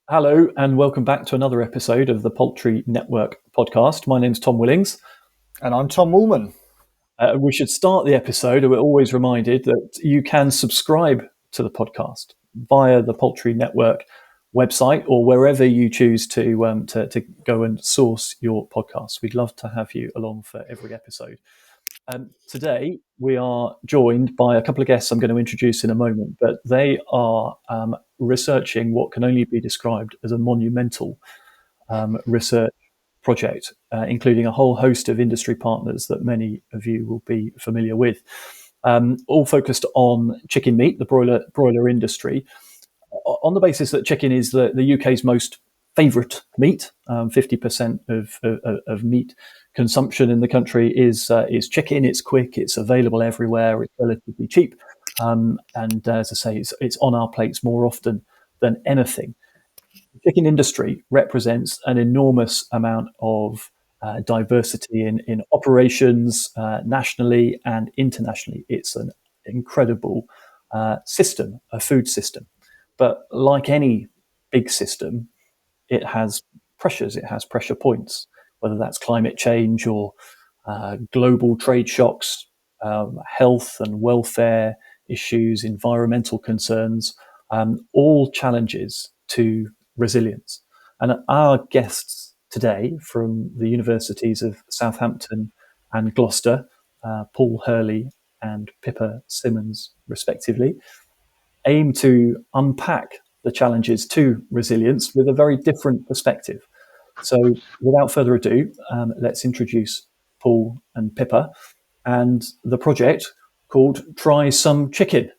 Hello, and welcome back to another episode of the Poultry Network podcast. My name's Tom Willings. And I'm Tom Woolman. We should start the episode. We're always reminded that you can subscribe to the podcast via the Poultry Network website or wherever you choose to go and source your podcasts. We'd love to have you along for every episode. Today, we are joined by a couple of guests I'm going to introduce in a moment, but they are researching what can only be described as a monumental research project, including a whole host of industry partners that many of you will be familiar with, all focused on chicken meat, the broiler industry, on the basis that chicken is the UK's most favourite meat. 50% of meat consumption in the country is chicken. It's quick, it's available everywhere, it's relatively cheap, and as I say, it's on our plates more often than anything. The chicken industry represents an enormous amount of diversity in operations nationally and internationally. It's an incredible system, a food system. But like any big system, it has pressures, it has pressure points, whether that's climate change or global trade shocks, health and welfare issues, environmental concerns, all challenges to resilience. And our guests today from the universities of Southampton and Gloucester, Paul Hurley and Pippa Simmons, respectively, aim to unpack the challenges to resilience with a very different perspective. So without further ado, let's introduce Paul and Pippa and the project called Tri-SoMe Chicken.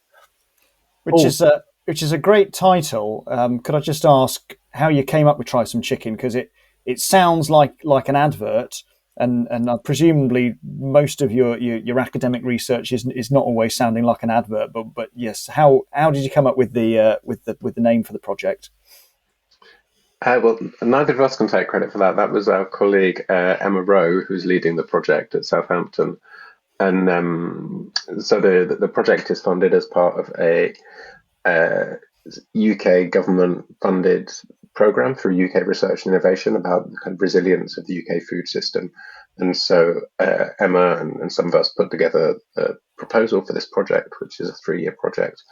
Which is a great title. Could I just ask how you came up with Tri-SoMe Chicken? Because it sounds like an advert, and presumably most of your academic research is not always sounding like an advert. But yes, how did you come up with the name for the project? Well, neither of us can take credit for that. That was our colleague Emma Rowe, who's leading the project at Southampton. And so the project is funded as part of a UK government-funded program through UK Research and Innovation about the kind of resilience of the UK food system. And so Emma and some of us put together a proposal for this project, which is a 3-year project.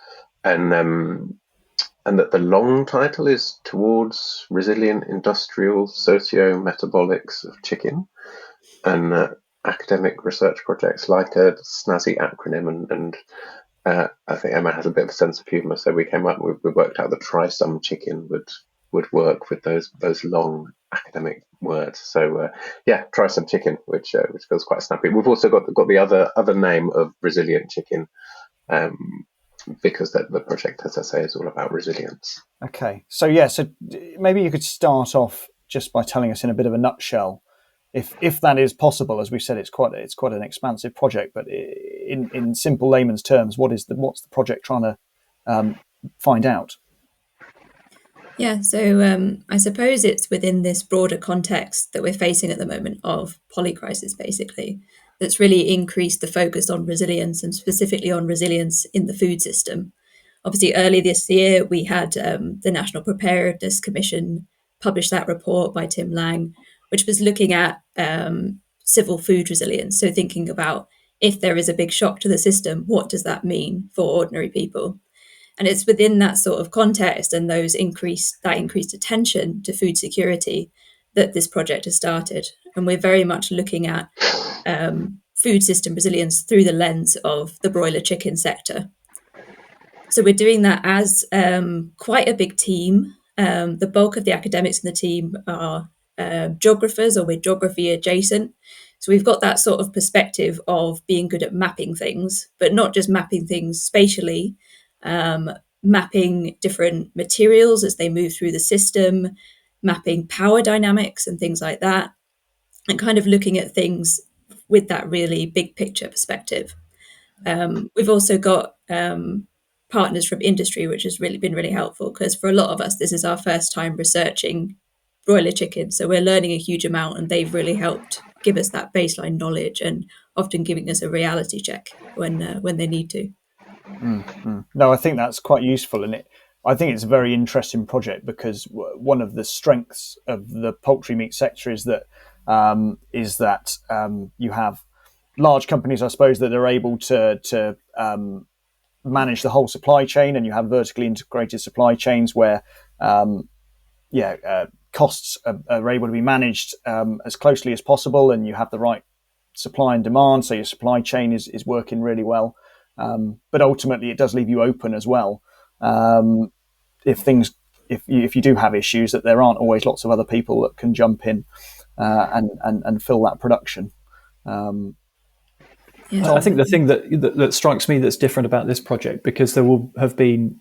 And that the long title is Towards Resilient Industrial Socio-metabolics of Chicken. And academic research projects like a snazzy acronym, and I think Emma has a bit of a sense of humour, so we came up, we worked out that Tri-SoMe Chicken would work with those long academic words. So Tri-SoMe Chicken, which feels quite snappy. We've also got the other name of Resilient Chicken, because the project, as I say, is all about resilience. Okay, so maybe you could start off just by telling us in a bit of a nutshell, if that is possible. As we said, it's quite an expansive project, but in simple layman's terms, what's the project trying to find out? Yeah, so I suppose it's within this broader context that we're facing at the moment of polycrisis, basically, that's really increased the focus on resilience, and specifically on resilience in the food system. Obviously, early this year, we had the National Preparedness Commission publish that report by Tim Lang, which was looking at civil food resilience. So thinking about, if there is a big shock to the system, what does that mean for ordinary people? And it's within that sort of context and those increased attention to food security that this project has started. And we're very much looking at food system resilience through the lens of the broiler chicken sector. So we're doing that as quite a big team. The bulk of the academics in the team are geographers, or we're geography adjacent. So we've got that sort of perspective of being good at mapping things, but not just mapping things spatially, mapping different materials as they move through the system, mapping power dynamics and things like that, and kind of looking at things with that really big picture perspective. We've also got partners from industry, which has really been really helpful, because for a lot of us, this is our first time researching broiler chicken. So we're learning a huge amount, and they've really helped give us that baseline knowledge, and often giving us a reality check when they need to. Mm-hmm. No, I think that's quite useful, and I think it's a very interesting project, because one of the strengths of the poultry meat sector is that you have large companies, I suppose, that are able to manage the whole supply chain, and you have vertically integrated supply chains where costs are able to be managed as closely as possible, and you have the right supply and demand, so your supply chain is working really well. But ultimately, it does leave you open as well. If you do have issues, that there aren't always lots of other people that can jump in and fill that production. I think the thing that strikes me that's different about this project, because there will have been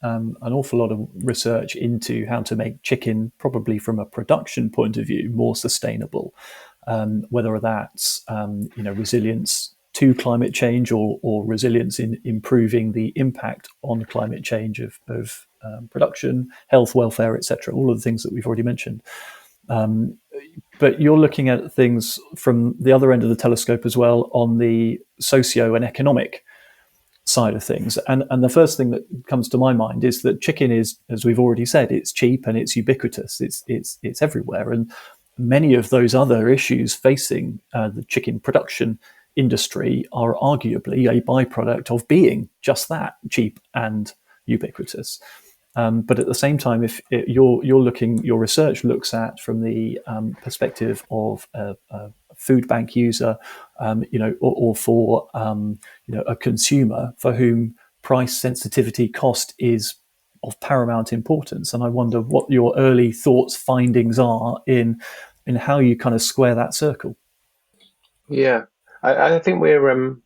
an awful lot of research into how to make chicken, probably from a production point of view, more sustainable, whether that's resilience to climate change or resilience in improving the impact on climate change of production, health, welfare, etc. All of the things that we've already mentioned. But you're looking at things from the other end of the telescope as well, on the socio and economic side of things. And the first thing that comes to my mind is that chicken is, as we've already said, it's cheap and it's ubiquitous. It's everywhere. And many of those other issues facing the chicken production industry are arguably a byproduct of being just that, cheap and ubiquitous. But at the same time, if your research looks at from the perspective of a food bank user, or for a consumer for whom price sensitivity cost is of paramount importance, and I wonder what your early thoughts, findings are in how you kind of square that circle. Yeah, I think we're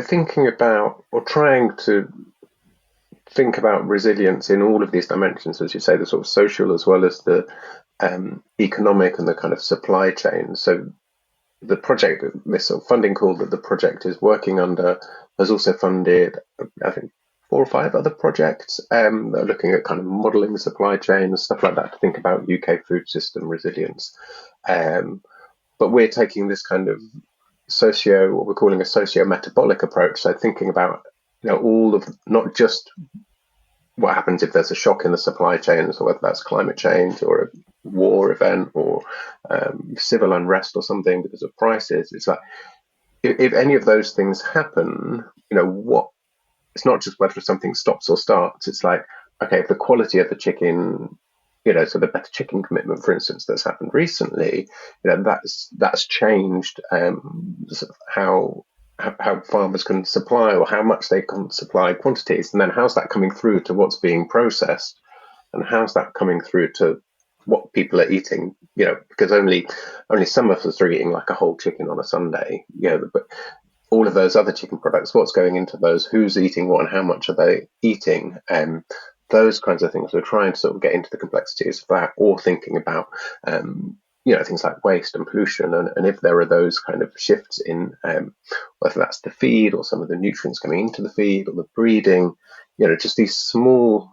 thinking about, or trying to think about, resilience in all of these dimensions, as you say, the sort of social as well as the economic and the kind of supply chain. So the project, this sort of funding call that the project is working under, has also funded, I think, 4 or 5 other projects that are looking at kind of modelling the supply chain and stuff like that to think about UK food system resilience. But we're taking this kind of what we're calling a socio-metabolic approach. So thinking about all of, not just what happens if there's a shock in the supply chain, so whether that's climate change or a war event or civil unrest or something because of prices. It's like, if any of those things happen, what, it's not just whether something stops or starts. It's like, okay, if the quality of the chicken, so the Better Chicken Commitment, for instance, that's happened recently, that's changed how farmers can supply, or how much they can supply quantities, and then how's that coming through to what's being processed, and how's that coming through to what people are eating, because only some of us are eating like a whole chicken on a Sunday, but all of those other chicken products, what's going into those, who's eating what, and how much are they eating, those kinds of things. We're trying to sort of get into the complexities of that, or thinking about things like waste and pollution, and if there are those kind of shifts in whether that's the feed or some of the nutrients coming into the feed or the breeding, just these small,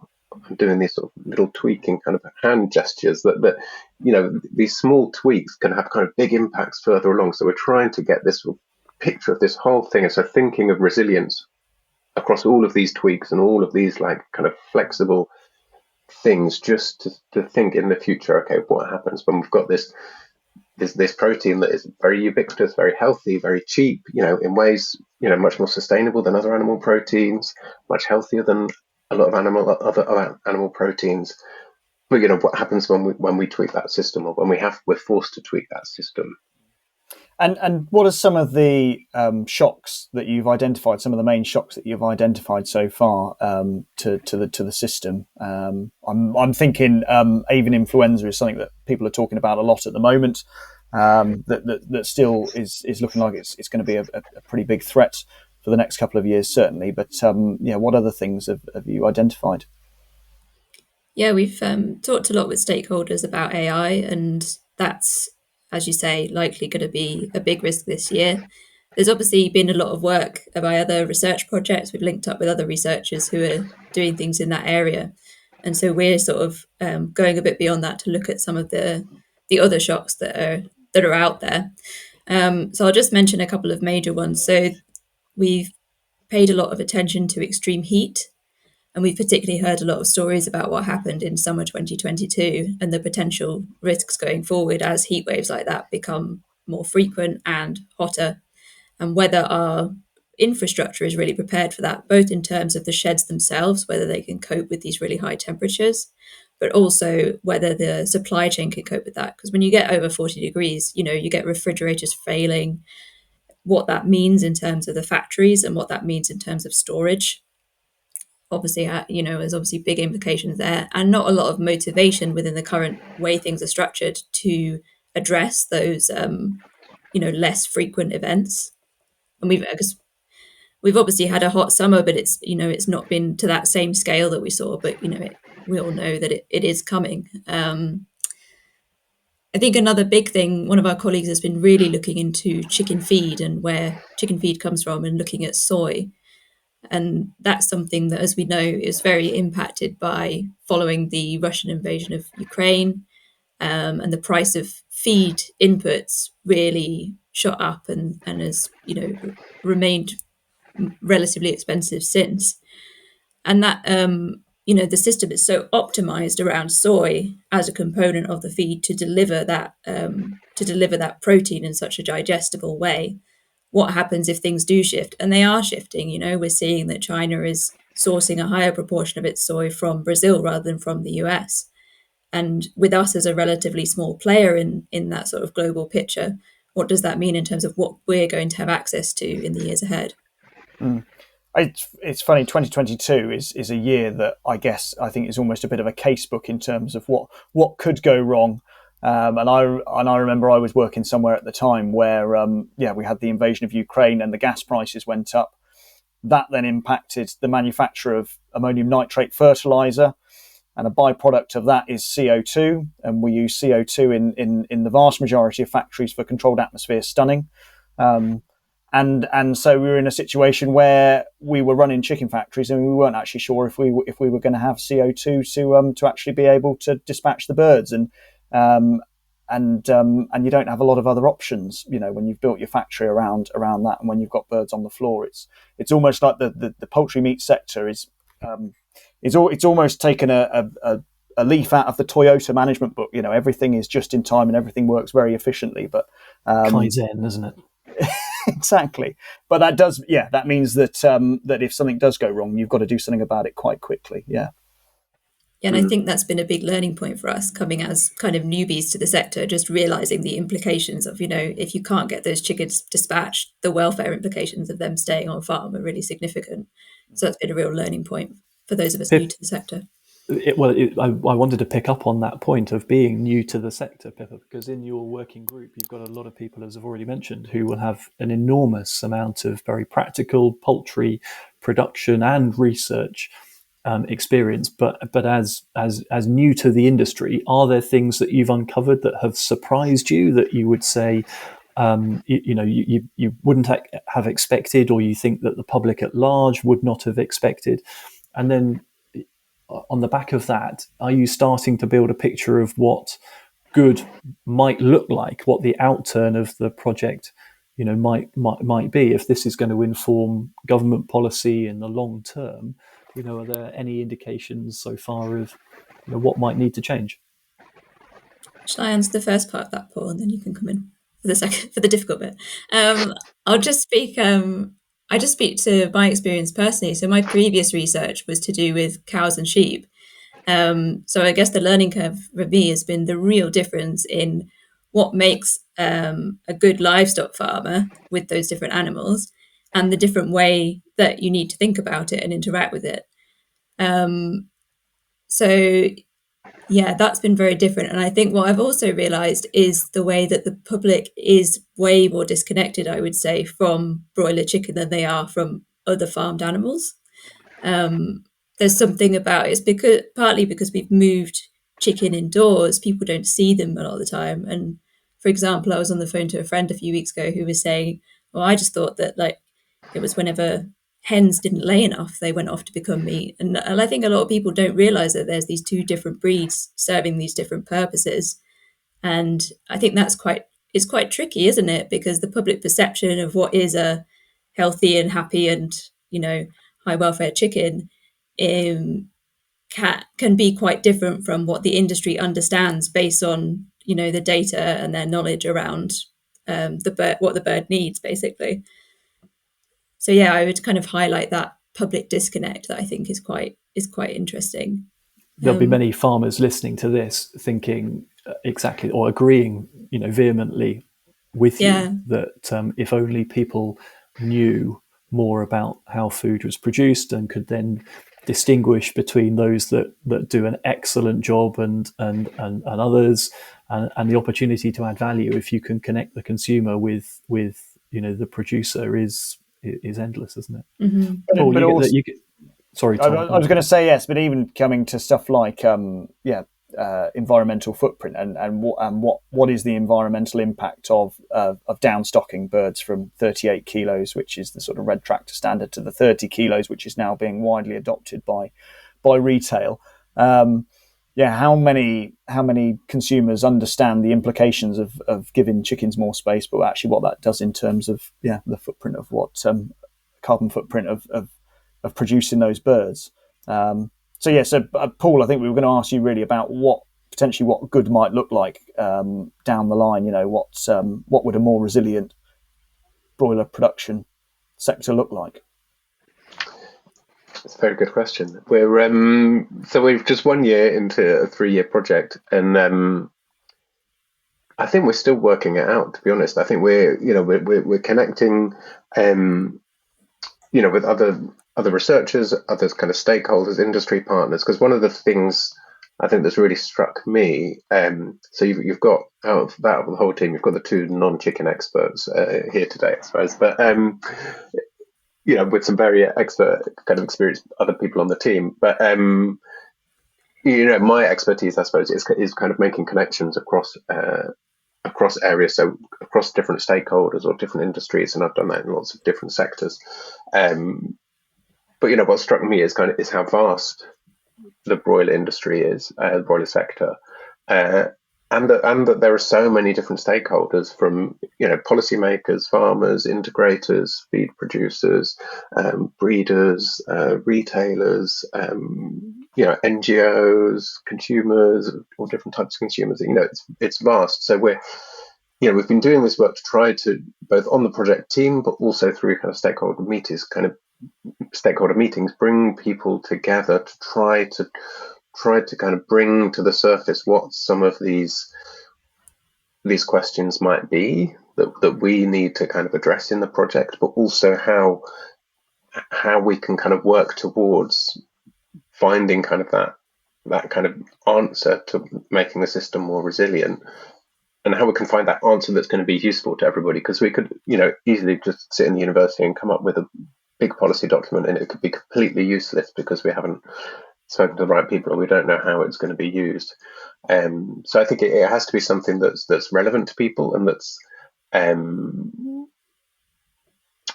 doing these sort of little tweaking kind of hand gestures that these small tweaks can have kind of big impacts further along. So we're trying to get this picture of this whole thing, and so thinking of resilience across all of these tweaks and all of these like kind of flexible things, just to think in the future, okay, what happens when we've got this protein that is very ubiquitous, very healthy, very cheap, in ways, much more sustainable than other animal proteins, much healthier than a lot of other animal proteins. But what happens when we tweak that system, or when we're forced to tweak that system. And what are some of the shocks that you've identified? Some of the main shocks that you've identified so far to the system. I'm thinking avian influenza is something that people are talking about a lot at the moment. That still is looking like it's going to be a pretty big threat for the next couple of years, certainly. But what other things have you identified? Yeah, we've talked a lot with stakeholders about AI, and that's, as you say, likely going to be a big risk this year. There's obviously been a lot of work by other research projects. We've linked up with other researchers who are doing things in that area. And so we're sort of going a bit beyond that to look at some of the other shocks that are out there. So I'll just mention a couple of major ones. So we've paid a lot of attention to extreme heat. And we've particularly heard a lot of stories about what happened in summer 2022 and the potential risks going forward as heat waves like that become more frequent and hotter, and whether our infrastructure is really prepared for that, both in terms of the sheds themselves, whether they can cope with these really high temperatures, but also whether the supply chain can cope with that. Because when you get over 40 degrees, you get refrigerators failing, what that means in terms of the factories and what that means in terms of storage. Obviously, there's obviously big implications there, and not a lot of motivation within the current way things are structured to address those, less frequent events. And we've obviously had a hot summer, but it's not been to that same scale that we saw. But we all know that it is coming. I think another big thing, one of our colleagues has been really looking into chicken feed and where chicken feed comes from, and looking at soy. And that's something that, as we know, is very impacted by following the Russian invasion of Ukraine, and the price of feed inputs really shot up and has remained relatively expensive since. And that the system is so optimized around soy as a component of the feed to deliver that protein in such a digestible way. What happens if things do shift? And they are shifting. We're seeing that China is sourcing a higher proportion of its soy from Brazil rather than from the US. And with us as a relatively small player in that sort of global picture, what does that mean in terms of what we're going to have access to in the years ahead? It's funny. 2022 is a year that I think is almost a bit of a casebook in terms of what could go wrong. And I remember I was working somewhere at the time where we had the invasion of Ukraine and the gas prices went up. That then impacted the manufacture of ammonium nitrate fertilizer, and a byproduct of that is CO2. And we use CO2 in the vast majority of factories for controlled atmosphere stunning. And so we were in a situation where we were running chicken factories and we weren't actually sure if we were going to have CO2 to actually be able to dispatch the birds. And you don't have a lot of other options, when you've built your factory around that, and when you've got birds on the floor. It's almost like the poultry meat sector is almost taken a leaf out of the Toyota management book. Everything is just in time and everything works very efficiently. But Kaizen, isn't it? Exactly. But that means that that if something does go wrong, you've got to do something about it quite quickly. Yeah. And I think that's been a big learning point for us, coming as kind of newbies to the sector, just realizing the implications of, if you can't get those chickens dispatched, the welfare implications of them staying on farm are really significant. So that's been a real learning point for those of us new to the sector. I wanted to pick up on that point of being new to the sector, Pippa, because in your working group, you've got a lot of people, as I've already mentioned, who will have an enormous amount of very practical poultry production and research experience. But as new to the industry, are there things that you've uncovered that have surprised you that you would say you wouldn't have expected, or you think that the public at large would not have expected? And then on the back of that, are you starting to build a picture of what good might look like, what the outturn of the project might be, if this is going to inform government policy in the long term? Are there any indications so far of what might need to change? Shall I answer the first part of that, Paul, and then you can come in for the difficult bit? I'll just speak. I just speak to my experience personally. So my previous research was to do with cows and sheep. So I guess the learning curve for me has been the real difference in what makes a good livestock farmer with those different animals, and the different way that you need to think about it and interact with it. So yeah, that's been very different. And I think what I've also realised is the way that the public is way more disconnected, I would say, from broiler chicken than they are from other farmed animals. There's something about it's partly because we've moved chicken indoors, people don't see them a lot of the time. And for example, I was on the phone to a friend a few weeks ago who was saying, well, I just thought that it was whenever hens didn't lay enough, they went off to become meat. And I think a lot of people don't realise that there's these two different breeds serving these different purposes. And I think it's quite tricky, isn't it? Because the public perception of what is a healthy and happy and, high welfare chicken can be quite different from what the industry understands based on, the data and their knowledge around the bird, what the bird needs, basically. So yeah, I would kind of highlight that public disconnect that I think is quite interesting. There'll be many farmers listening to this thinking exactly, or agreeing, vehemently with you that if only people knew more about how food was produced and could then distinguish between those that do an excellent job and others, and the opportunity to add value, if you can connect the consumer with the producer, is endless, isn't it? Mm-hmm. Paul, sorry, Tom. I was going to say yes, but even coming to stuff like environmental footprint and what is the environmental impact of downstocking birds from 38 kilos, which is the sort of red tractor standard, to the 30 kilos, which is now being widely adopted by retail. How many consumers understand the implications of giving chickens more space, but actually what that does in terms of the footprint of what carbon footprint of producing those birds. So Paul, I think we were going to ask you really about what good might look like down the line. What would a more resilient broiler production sector look like? That's a very good question. We're just 1 year into a 3-year project, and I think we're still working it out. To be honest, I think we're connecting, with other researchers, other kind of stakeholders, industry partners. Because one of the things I think that's really struck me, so you've got, out of the whole team, you've got the 2 non-chicken experts here today, I suppose, but with some very expert kind of experienced other people on the team. But my expertise, I suppose, is kind of making connections across areas, so across different stakeholders or different industries, and I've done that in lots of different sectors. But what struck me is how vast the broiler industry is, the broiler sector, and that there are so many different stakeholders, from policymakers, farmers, integrators, feed producers, breeders, retailers, NGOs, consumers, all different types of consumers. It's vast. So we've been doing this work to try to, both on the project team but also through kind of stakeholder meetings, bring people together to try to kind of bring to the surface what some of these questions might be that we need to kind of address in the project, but also how we can kind of work towards finding kind of that kind of answer to making the system more resilient, and how we can find that answer that's going to be useful to everybody. Because we could easily just sit in the university and come up with a big policy document, and it could be completely useless because we haven't spoken to the right people, or we don't know how it's going to be used. So I think it has to be something that's relevant to people, and that's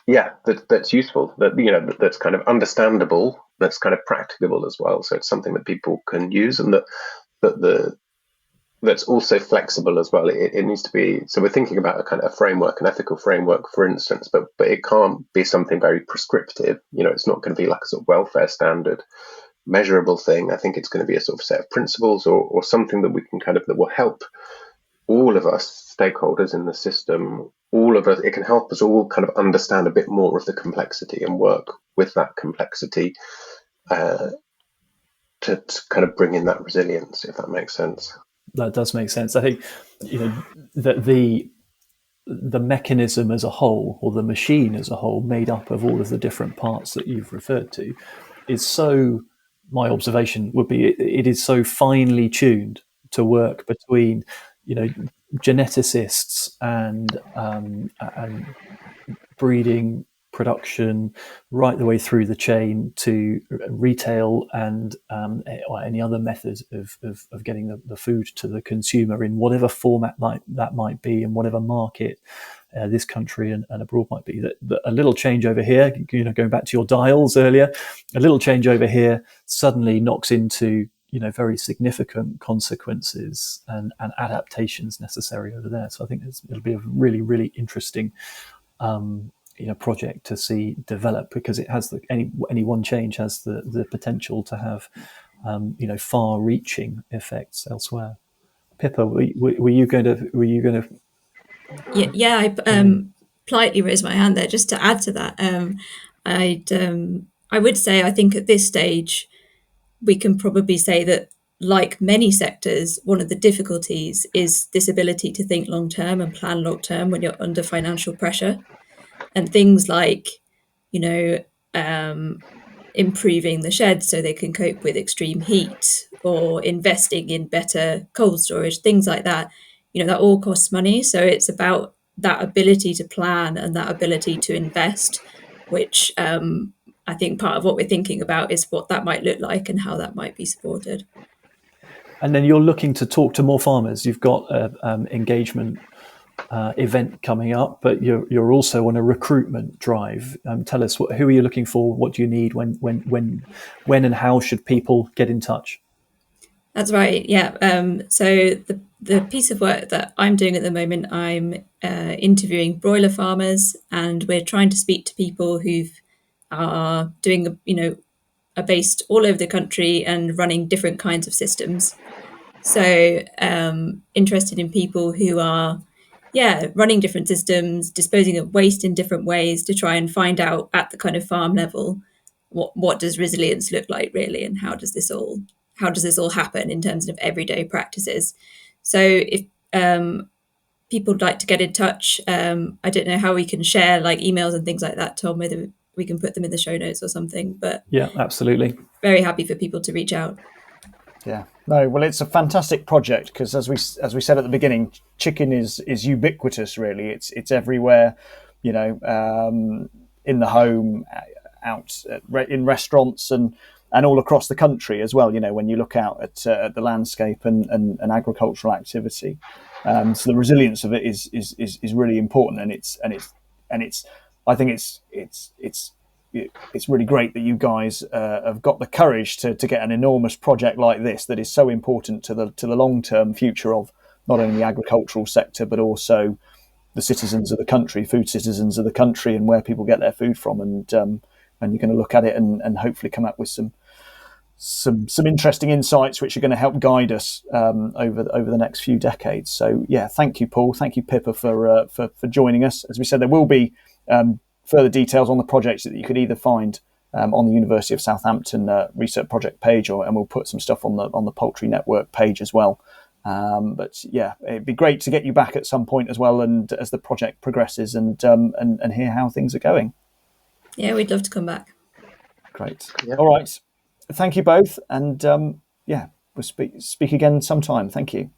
that's useful, that's kind of understandable, that's kind of practicable as well. So it's something that people can use, and that's also flexible as well. It needs to be. So we're thinking about a kind of framework, an ethical framework, for instance, but it can't be something very prescriptive. It's not going to be like a sort of welfare standard measurable thing. I think it's going to be a sort of set of principles, or something that we can that will help all of us stakeholders in the system, all of us. It can help us all kind of understand a bit more of the complexity and work with that complexity to kind of bring in that resilience, if that makes sense. That does make sense. I think that the mechanism as a whole, or the machine as a whole, made up of all of the different parts that you've referred to, is so, my observation would be, it is so finely tuned to work between geneticists and breeding, production, right the way through the chain to retail and or any other methods of getting the food to the consumer in whatever format that might be, in whatever market this country and abroad might be. That a little change over here, going back to your dials earlier, a little change over here suddenly knocks into very significant consequences and adaptations necessary over there. So I think it'll be a really, really interesting project to see develop, because it has any one change has the potential to have far-reaching effects elsewhere. Pippa, were you going to? Yeah. I politely raised my hand there just to add to that. I would say I think at this stage we can probably say that, like many sectors, one of the difficulties is this ability to think long term and plan long term when you're under financial pressure, and things like, improving the sheds so they can cope with extreme heat, or investing in better cold storage, things like that. That all costs money. So it's about that ability to plan and that ability to invest, which I think part of what we're thinking about is what that might look like and how that might be supported. And then you're looking to talk to more farmers. You've got an engagement event coming up, but you're also on a recruitment drive. Tell us, who are you looking for? What do you need? When and how should people get in touch? That's right. Yeah. So the piece of work that I'm doing at the moment, I'm interviewing broiler farmers, and we're trying to speak to people who are doing, are based all over the country and running different kinds of systems. So interested in people who are, running different systems, disposing of waste in different ways, to try and find out at the kind of farm level, what does resilience look like really, and how does this all happen in terms of everyday practices. So if people would like to get in touch, I don't know how we can share like emails and things like that, Tom, whether we can put them in the show notes or something, but yeah, absolutely, very happy for people to reach out. Yeah, no, well, it's a fantastic project because, as we said at the beginning, chicken is ubiquitous. Really, it's everywhere. In the home, out in restaurants, and all across the country as well. When you look out at the landscape and agricultural activity, so the resilience of it is really important, and it's I think it's really great that you guys have got the courage to get an enormous project like this that is so important to the long-term future of not only the agricultural sector but also the citizens of the country, food citizens of the country, and where people get their food from. And you're going to look at it and hopefully come up with some interesting insights which are going to help guide us over the next few decades. So yeah, thank you, Paul. Thank you, Pippa, for joining us. As we said, there will be further details on the projects that you could either find on the University of Southampton research project page, and we'll put some stuff on the Poultry Network page as well. But yeah, it'd be great to get you back at some point as well, and as the project progresses, and hear how things are going. Yeah, we'd love to come back. Great. Yeah. All right. Thank you both, and we'll speak again sometime. Thank you.